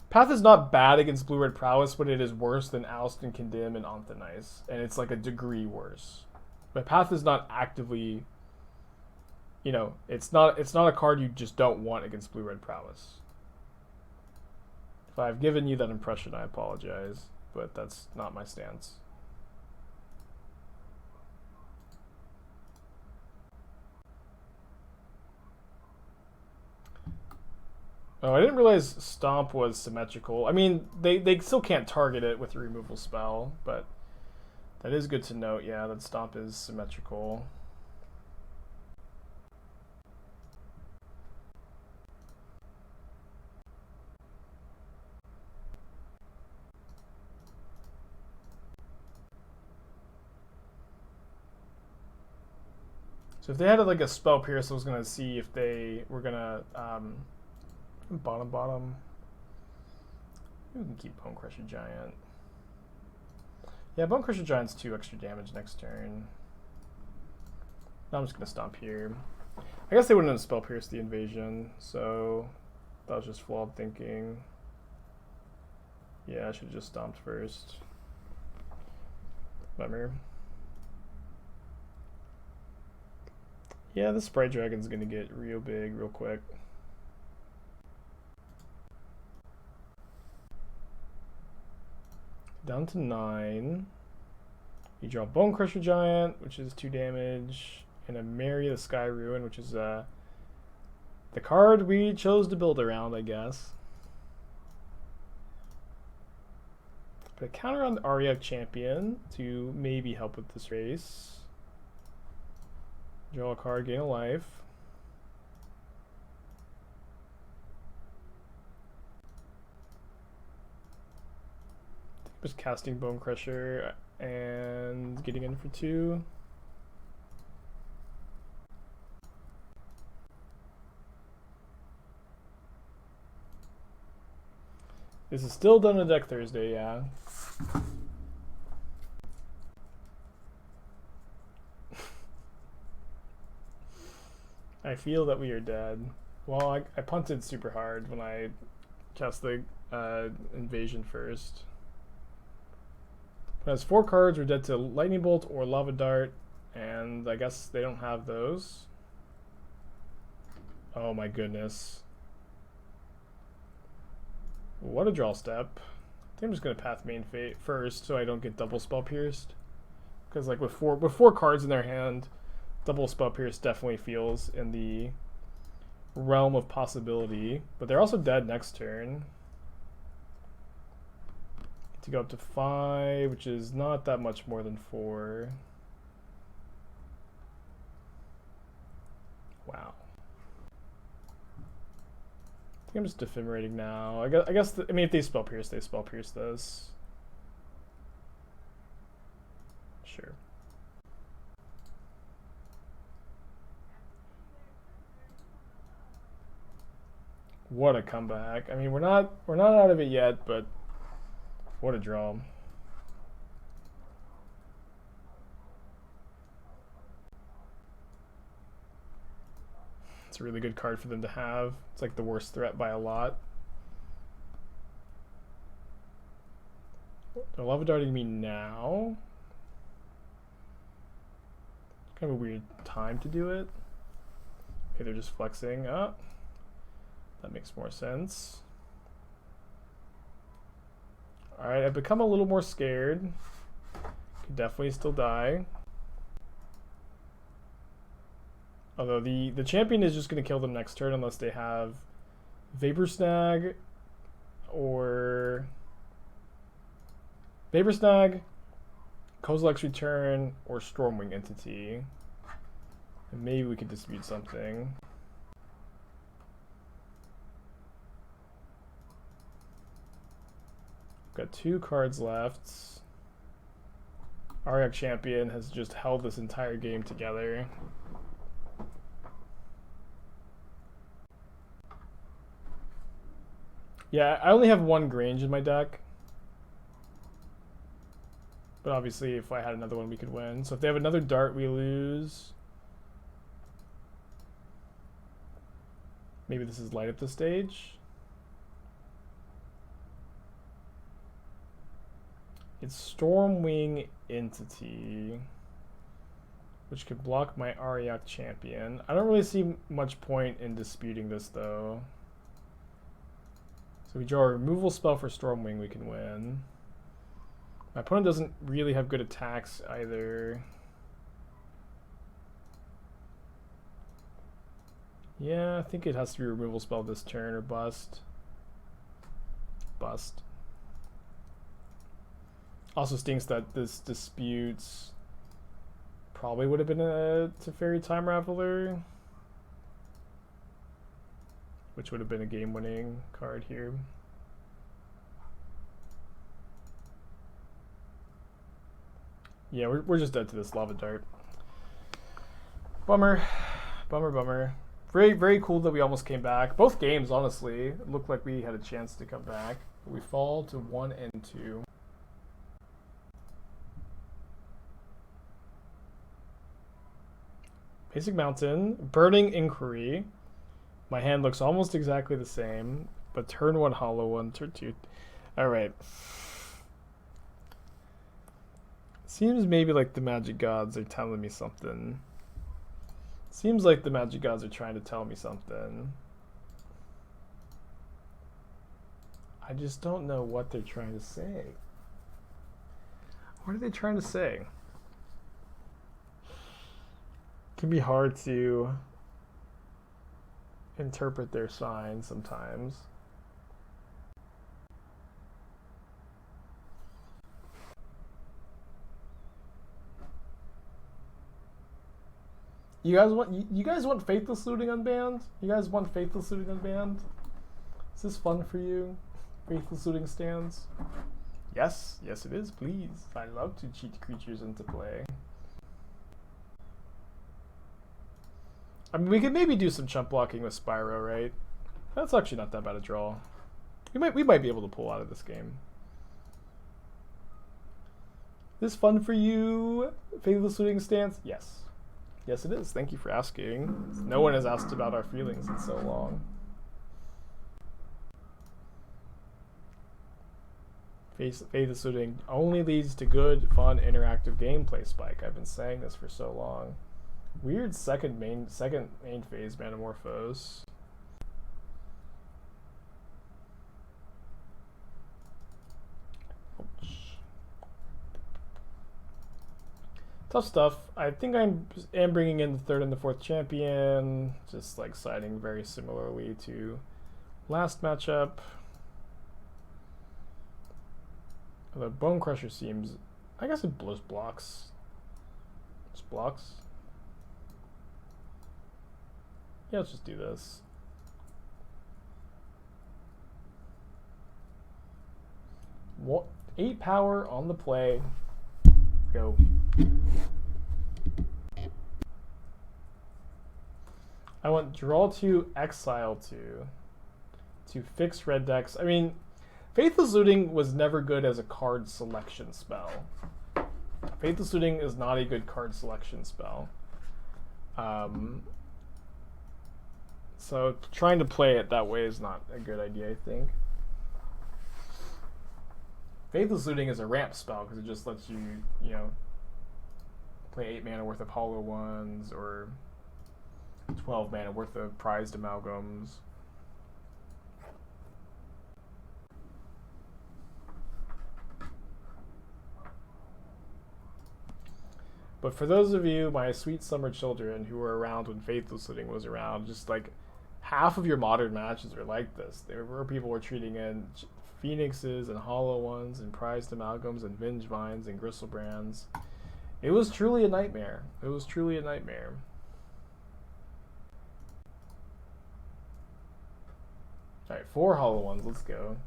Path is not bad against blue-red prowess, but it is worse than Oust and Condemn and Onthanize. And it's like a degree worse. But Path is not actively, you know, it's not a card you just don't want against blue-red prowess. If I've given you that impression, I apologize, but that's not my stance. Oh, I didn't realize Stomp was symmetrical. I mean, they still can't target it with a removal spell, but that is good to note, yeah, that Stomp is symmetrical. So if they had like a Spell Pierce, I was going to see if they were going to bottom. We can keep Bonecrusher Giant. Yeah, Bonecrusher Giant's 2 extra damage next turn. Now I'm just going to stomp here. I guess they wouldn't have Spell Pierce the invasion, so that was just flawed thinking. Yeah, I should have just stomped first. Bummer. Yeah, the Sprite Dragon's going to get real big real quick. Down to 9. You draw Bonecrusher Giant, which is 2 damage, and Emeria the Sky Ruin, which is the card we chose to build around, I guess. Put a counter on the Auriok Champion to maybe help with this race. Draw a card, gain a life. Just casting Bonecrusher and getting in for 2. This is still done on Deck Thursday, yeah. I feel that we are dead. Well, I punted super hard when I cast the invasion first. It has 4 cards. We're dead to Lightning Bolt or Lava Dart, and I guess they don't have those. Oh my goodness. What a draw step. I think I'm just going to Path Main Fate first so I don't get double Spell Pierced. Because like with four cards in their hand, double Spell Pierce definitely feels in the realm of possibility. But they're also dead next turn. To go up to 5, which is not that much more than 4. Wow. I think I'm just ephemerating now. I guess I mean, if they Spell Pierce, they Spell Pierce this. Sure. What a comeback. I mean, we're not out of it yet, but what a draw. It's a really good card for them to have. It's like the worst threat by a lot. They're Lava Darting me now. Kind of a weird time to do it. Maybe they're just flexing up. That makes more sense. Alright, I've become a little more scared. Could definitely still die. Although the champion is just going to kill them next turn unless they have Vapor Snag or Vapor Snag, Kozilek's Return, or Stormwing Entity. And maybe we could dispute something. Got 2 cards left. Auriok Champion has just held this entire game together. Yeah, I only have 1 Grange in my deck. But obviously if I had another one we could win. So if they have another Dart we lose. Maybe this is light at this stage. It's Stormwing Entity, which could block my Auriok Champion. I don't really see much point in disputing this, though. So we draw a removal spell for Stormwing, we can win. My opponent doesn't really have good attacks either. Yeah, I think it has to be a removal spell this turn or bust. Bust. Also stinks that this disputes probably would have been a Teferi Time Raveler, which would have been a game-winning card here. Yeah, we're just dead to this Lava Dart. Bummer. Bummer, bummer. Very, very cool that we almost came back. Both games, honestly, it looked like we had a chance to come back. But we fall to 1 and 2. Basic Mountain, Burning Inquiry. My hand looks almost exactly the same, but turn 1 hollow, 1 turn 2. Alright. Seems maybe like the Magic Gods are telling me something. Seems like the Magic Gods are trying to tell me something. I just don't know what they're trying to say. What are they trying to say? It can be hard to interpret their signs sometimes. You guys want Faithless Looting unbanned? You guys want Faithless Looting unbanned? Is this fun for you? Faithless Looting stands? Yes, yes it is, please. I love to cheat creatures into play. I mean, we could maybe do some chump blocking with Spyro, right? That's actually not that bad a draw. We might be able to pull out of this game. Is this fun for you? Faithless Looting stance? Yes. Yes, it is. Thank you for asking. No one has asked about our feelings in so long. Faithless Looting only leads to good, fun, interactive gameplay, Spike. I've been saying this for so long. Weird second main phase Manamorphose. Tough stuff. I think I am bringing in the 3rd and the 4th champion, just like siding very similarly to last matchup. The Bonecrusher seems, I guess it blows blocks. Just blocks. Yeah, let's just do this. What? 8 power on the play. Go. I want draw 2, exile 2 to fix red decks. I mean, Faithless Looting was never good as a card selection spell. Faithless Looting is not a good card selection spell. So trying to play it that way is not a good idea, I think. Faithless Looting is a ramp spell because it just lets you, you know, play 8 mana worth of hollow ones or 12 mana worth of prized amalgams. But for those of you, my sweet summer children, who were around when Faithless Looting was around, just like half of your modern matches are like this. There were people were treating in Phoenixes and hollow ones and prized amalgams and Vengevines and Gristlebrands. It was truly a nightmare. It was truly a nightmare. Alright, 4 hollow ones, let's go.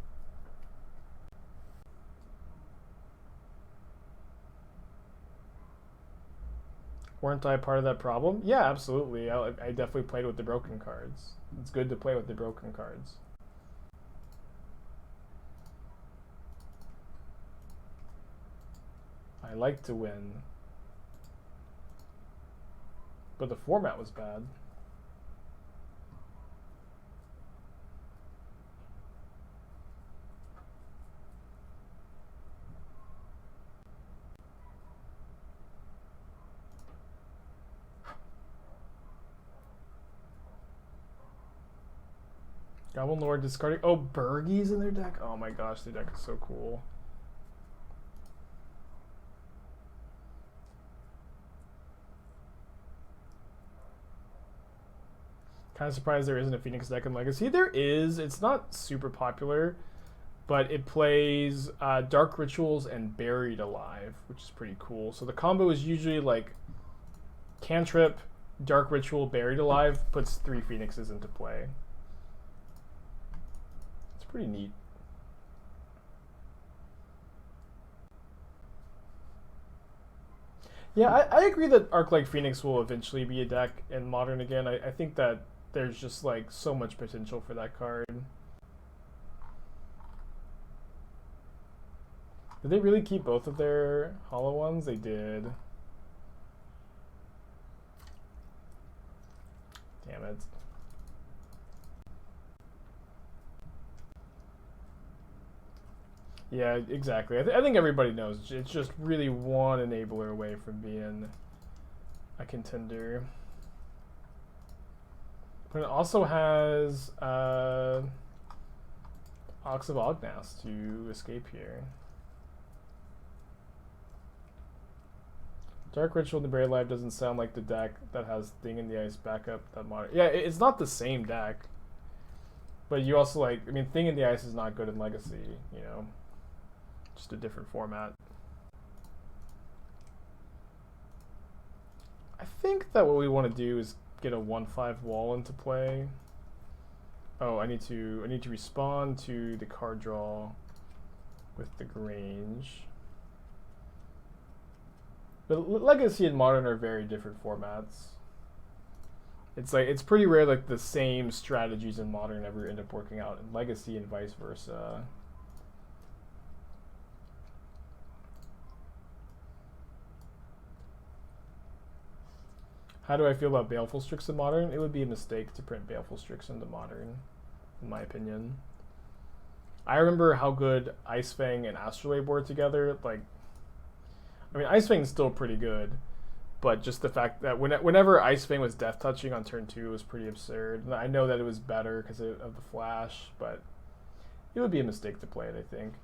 Weren't I part of that problem? Yeah, absolutely. I definitely played with the broken cards. It's good to play with the broken cards. I like to win. But the format was bad. Goblin Lord discarding. Oh, Burgies in their deck? Oh my gosh, their deck is so cool. Kind of surprised there isn't a Phoenix deck in Legacy. There is. It's not super popular, but it plays Dark Rituals and Buried Alive, which is pretty cool. So the combo is usually like Cantrip, Dark Ritual, Buried Alive, puts 3 Phoenixes into play. It's pretty neat. Yeah, I agree that Arc-like Phoenix will eventually be a deck in Modern again. I think that there's just like so much potential for that card. Did they really keep both of their hollow ones? They did. Damn it. Yeah, exactly. I think everybody knows. It's just really one enabler away from being a contender. But it also has Ox of Ognas to escape here. Dark Ritual in the Buried Alive doesn't sound like the deck that has Thing in the Ice backup that Modern. Yeah, it's not the same deck. But you also like, I mean, Thing in the Ice is not good in Legacy, you know. Just a different format. I think that what we want to do is get a 1/5 wall into play. Oh, I need to respond to the card draw with the Grange. But Legacy and Modern are very different formats. It's like it's pretty rare like the same strategies in Modern ever end up working out in Legacy and vice versa. How do I feel about Baleful Strix in Modern? It would be a mistake to print Baleful Strix into Modern, in my opinion. I remember how good Ice Fang and Astrolabe were together. Like, I mean, Ice Fang is still pretty good, but just the fact that whenever Ice Fang was death touching on turn 2 was pretty absurd. And I know that it was better because of the flash, but it would be a mistake to play it, I think.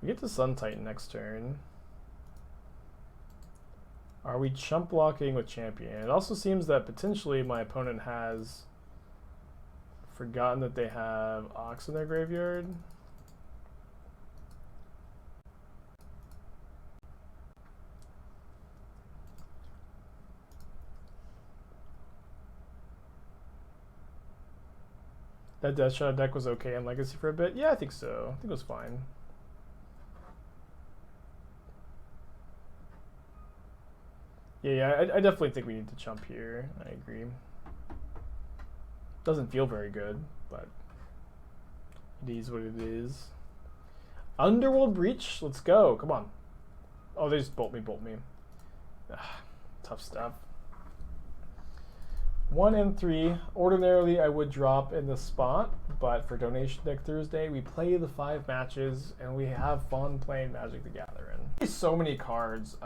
We get to Sun Titan next turn. Are we chump blocking with Champion? It also seems that potentially my opponent has forgotten that they have Ox in their graveyard. That Death Shadow deck was okay in Legacy for a bit? Yeah, I think so. I think it was fine. Yeah, I definitely think we need to chump here. I agree. Doesn't feel very good, but it is what it is. Underworld Breach, let's go. Come on. Oh, they just bolt me. Ugh, tough stuff. 1 and 3. Ordinarily, I would drop in the spot, but for Donation Deck Thursday, we play the 5 matches, and we have fun playing Magic the Gathering. There's so many cards.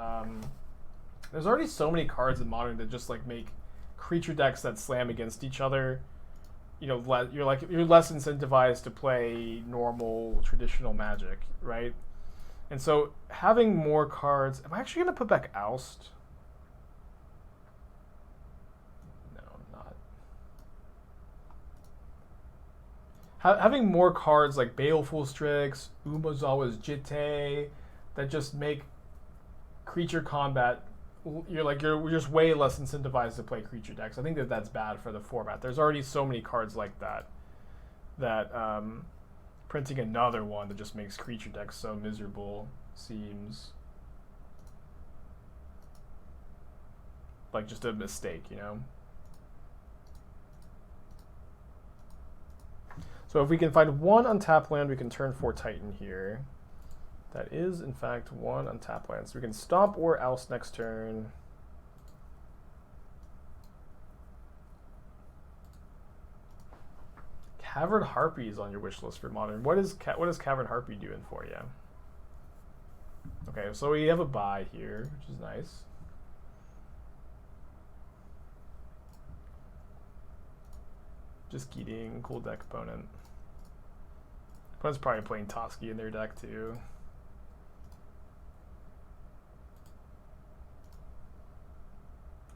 There's already so many cards in Modern that just like make creature decks that slam against each other. You know, you're less incentivized to play normal traditional Magic, right? And so having more cards. Am I actually gonna put back Oust? No, I'm not. Having more cards like Baleful Strix, Umezawa's Jitte, that just make creature combat. You're just way less incentivized to play creature decks. I think that's bad for the format. There's already so many cards like that printing another one that just makes creature decks so miserable seems like just a mistake, you know? So if we can find one untapped land, we can turn 4 Titan here. That is, in fact, one untapped land. So we can stomp or Oust next turn. Cavern Harpy is on your wish list for Modern. What is Cavern Harpy doing for you? Okay, so we have a buy here, which is nice. Just Keating, cool deck opponent. Opponent's probably playing Toski in their deck too.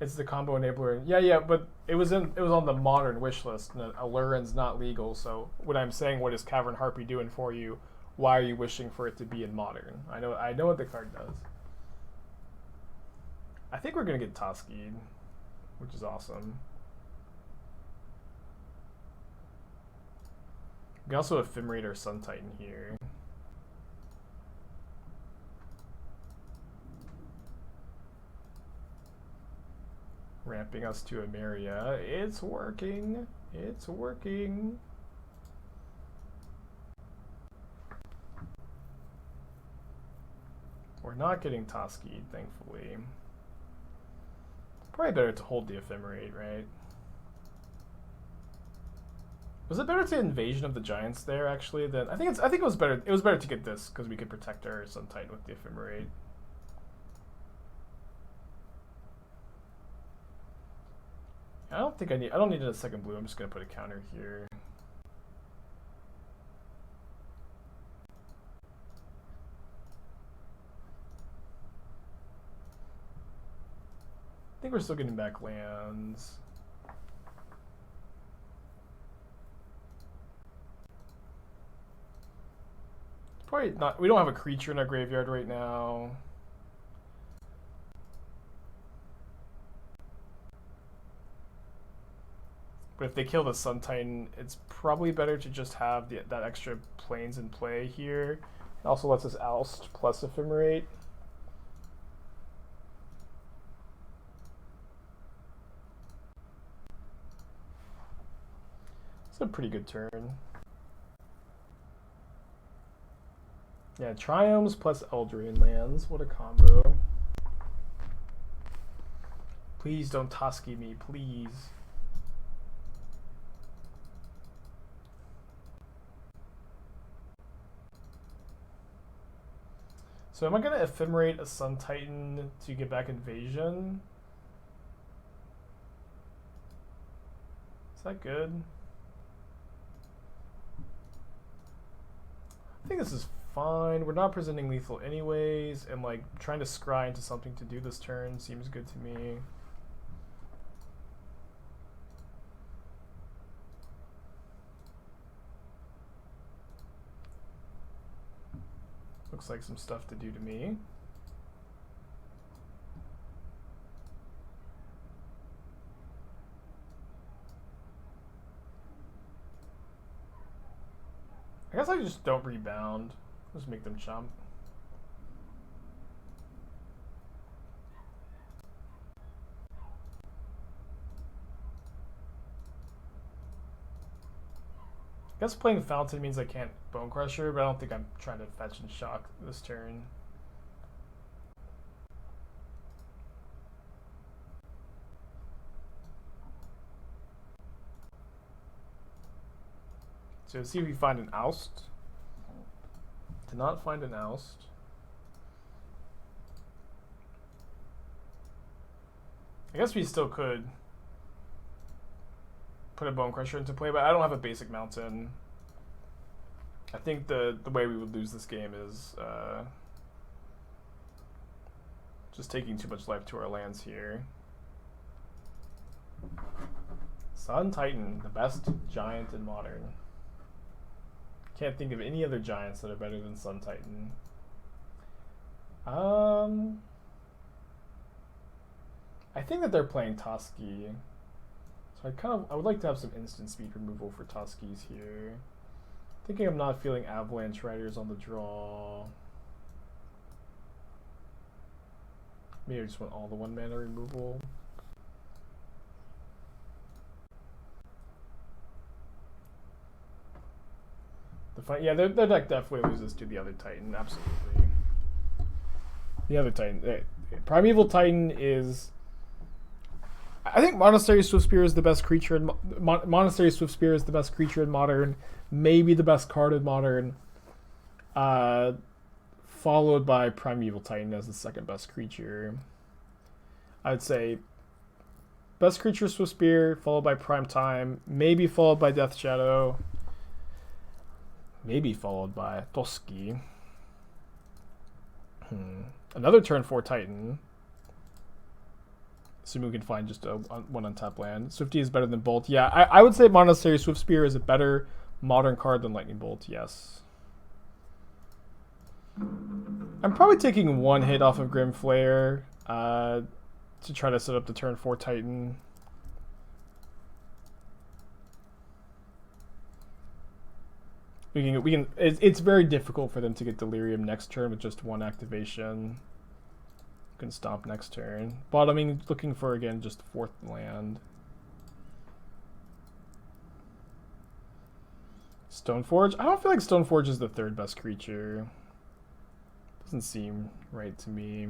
It's the combo enabler. Yeah, but it was on the Modern wish list. And Alurin's not legal, so when I'm saying what is Cavern Harpy doing for you, why are you wishing for it to be in Modern? I know what the card does. I think we're gonna get Toski, which is awesome. We can also Ephemerate our Sun Titan here. Ramping us to Emeria. It's working. It's working. We're not getting Toski, thankfully. Probably better to hold the Ephemerate, right? Was it better to Invasion of the Giants there actually? Than I think it was better. It was better to get this because we could protect our Sun Titan with the Ephemerate. I don't need a second blue. I'm just gonna put a counter here. I think we're still getting back lands. Probably not. We don't have a creature in our graveyard right now. But if they kill the Sun Titan, it's probably better to just have that extra planes in play here. It also lets us Oust plus Ephemerate. It's a pretty good turn. Yeah, Triomes plus Eldraine lands. What a combo. Please don't Toski me, please. So am I going to Ephemerate a Sun Titan to get back Invasion? Is that good? I think this is fine. We're not presenting lethal anyways, and like trying to scry into something to do this turn seems good to me. Looks like some stuff to do to me. I guess I just don't rebound. Just make them chump. I guess playing Fountain means I can't Bonecrusher, but I don't think I'm trying to fetch and shock this turn. So let's see if we find an Oust. Did not find an Oust. I guess we still could put a Bonecrusher into play, but I don't have a basic mountain. I think the way we would lose this game is just taking too much life to our lands here. Sun Titan, the best giant in Modern. Can't think of any other giants that are better than Sun Titan. I think that they're playing Toski. So I would like to have some instant speed removal for Toskis here. Thinking I'm not feeling Avalanche Riders on the draw. Maybe I just want all the 1-mana removal. Yeah, their deck definitely loses to the other Titan, absolutely. The other Titan, Primeval Titan is... I I think Monastery Swiftspear is the best creature in Monastery Swiftspear is the best creature in Modern, maybe the best card in Modern. Followed by Primeval Titan as the second best creature. I would say best creature Swiftspear, followed by Prime Time, maybe followed by Death Shadow, maybe followed by Toski. Another turn 4 Titan. Assuming we can find just one untapped land. Swifty is better than Bolt. Yeah, I would say Monastery Swiftspear is a better Modern card than Lightning Bolt, yes. I'm probably taking one hit off of Grim Flare to try to set up the turn 4 Titan. We can. It's very difficult for them to get Delirium next turn with just one activation. Can stomp next turn. Bottoming, looking for again just 4th land. Stoneforge. I don't feel like Stoneforge is the 3rd best creature. Doesn't seem right to me.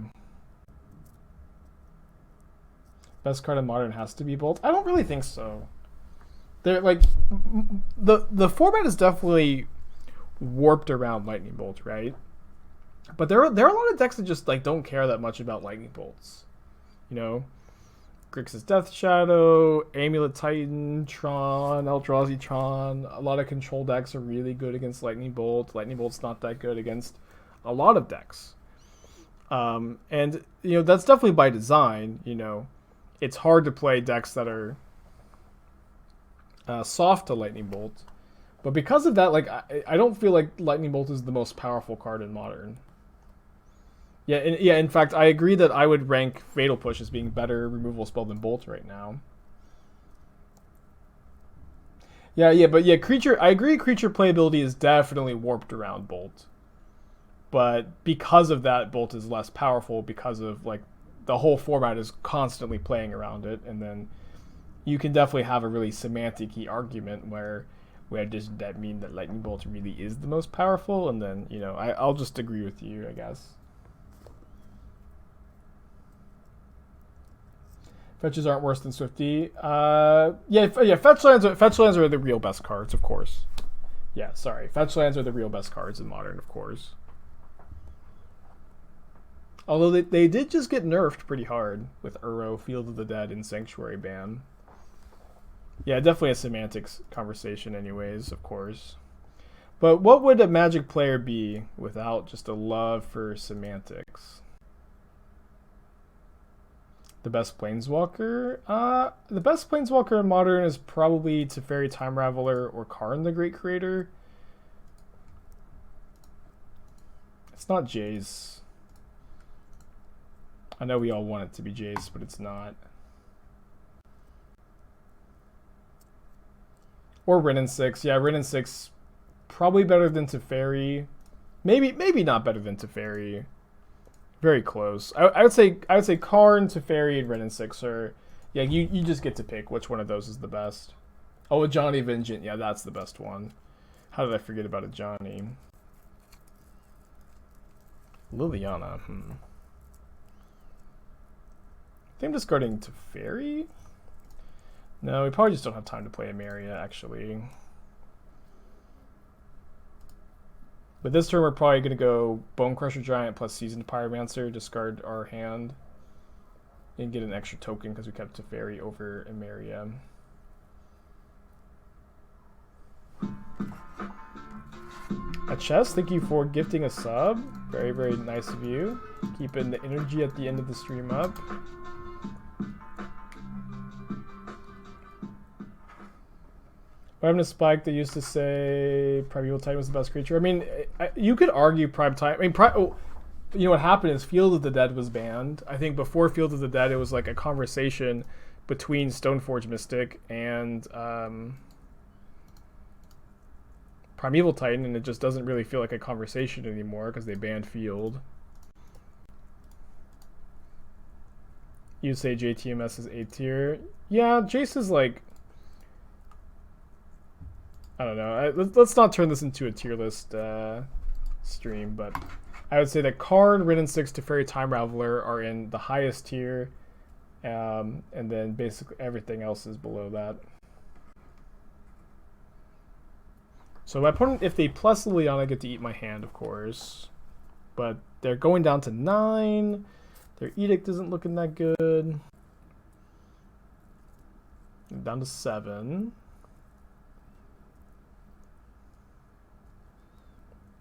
Best card in Modern has to be Bolt. I don't really think so. They're like the format is definitely warped around Lightning Bolt, right? But there are a lot of decks that just like don't care that much about Lightning Bolts. You know? Grixis Death Shadow, Amulet Titan, Tron, Eldrazi Tron. A lot of control decks are really good against Lightning Bolt. Lightning Bolt's not that good against a lot of decks. And you know, that's definitely by design, you know. It's hard to play decks that are soft to Lightning Bolt. But because of that, like I don't feel like Lightning Bolt is the most powerful card in Modern. Yeah, in fact, I agree that I would rank Fatal Push as being better removal spell than Bolt right now. But creature, I agree creature playability is definitely warped around Bolt. But because of that, Bolt is less powerful because of, like, the whole format is constantly playing around it, and then you can definitely have a really semantic-y argument where does that mean that Lightning Bolt really is the most powerful? And then, you know, I'll just agree with you, I guess. Fetches aren't worse than Swifty. Fetch lands are the real best cards, of course. Yeah, sorry. Fetch lands are the real best cards in Modern, of course. Although they did just get nerfed pretty hard with Uro, Field of the Dead, and Sanctuary ban. Yeah, definitely a semantics conversation anyways, of course. But what would a Magic player be without just a love for semantics? The best Planeswalker? The best Planeswalker in Modern is probably Teferi, Time Raveler, or Karn the Great Creator. It's not Jace. I know we all want it to be Jace, but it's not. Or Wrenn and 6. Yeah, Wrenn and 6 probably better than Teferi. Maybe not better than Teferi. Very close. I would say Karn, Teferi, and Wrenn and 6 are. Yeah, you just get to pick which one of those is the best. Oh, a Johnny Vengeant. Yeah, that's the best one. How did I forget about a Johnny? Liliana. I think I'm discarding Teferi. No, we probably just don't have time to play Emeria, actually. But this turn, we're probably going to go Bonecrusher Giant plus Seasoned Pyromancer, discard our hand, and get an extra token because we kept Teferi over Emeria. A chest, thank you for gifting a sub. Very, very nice of you. Keeping the energy at the end of the stream up. What happened to Spike that used to say Primeval Titan was the best creature? I mean, you could argue Prime Time. I mean, you know what happened is Field of the Dead was banned. I think before Field of the Dead, it was like a conversation between Stoneforge Mystic and Primeval Titan, and it just doesn't really feel like a conversation anymore because they banned Field. You say JTMS is A tier. Yeah, Jace is like... I don't know. Let's not turn this into a tier list stream, but I would say that Karn, Wrenn and 6, Teferi, Time Raveler are in the highest tier, And then basically everything else is below that. So my opponent, if they plus Liliana, get to eat my hand, of course. But they're going down to 9. Their Edict isn't looking that good. Down to 7.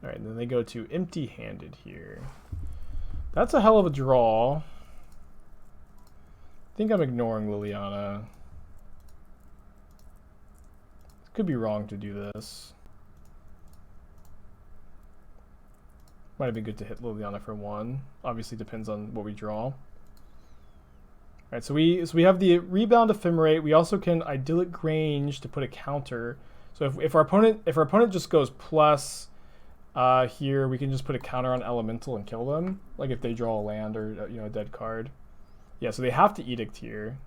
All right, and then they go to empty-handed here. That's a hell of a draw. I think I'm ignoring Liliana. Could be wrong to do this. Might have been good to hit Liliana for 1. Obviously depends on what we draw. All right, so we have the Rebound Ephemerate. We also can Idyllic Grange to put a counter. So if our opponent just goes plus here, we can just put a counter on Elemental and kill them. Like if they draw a land or a dead card. Yeah, so they have to Edict here.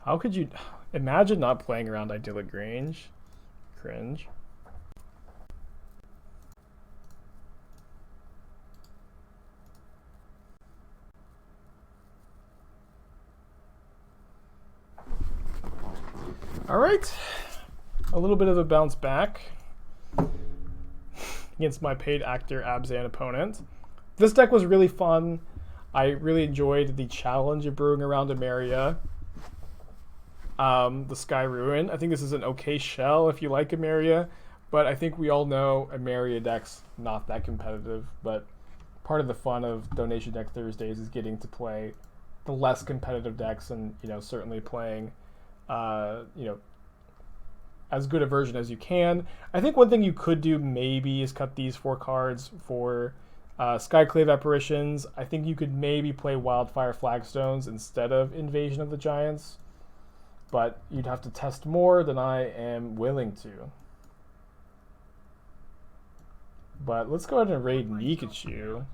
How could you imagine not playing around Idyllic Grange? Cringe. All right, a little bit of a bounce back against my paid actor Abzan opponent. This deck was really fun. I really enjoyed the challenge of brewing around Emeria. The Sky Ruin. I think this is an okay shell if you like Emeria, but I think we all know Emeria decks not that competitive. But part of the fun of Donation Deck Thursdays is getting to play the less competitive decks, and certainly playing as good a version as you can. I think one thing you could do maybe is cut these 4 cards for Skyclave Apparitions. I think you could maybe play Wildfire Flagstones instead of Invasion of the Giants, but you'd have to test more than I am willing to. But let's go ahead and raid Pikachu.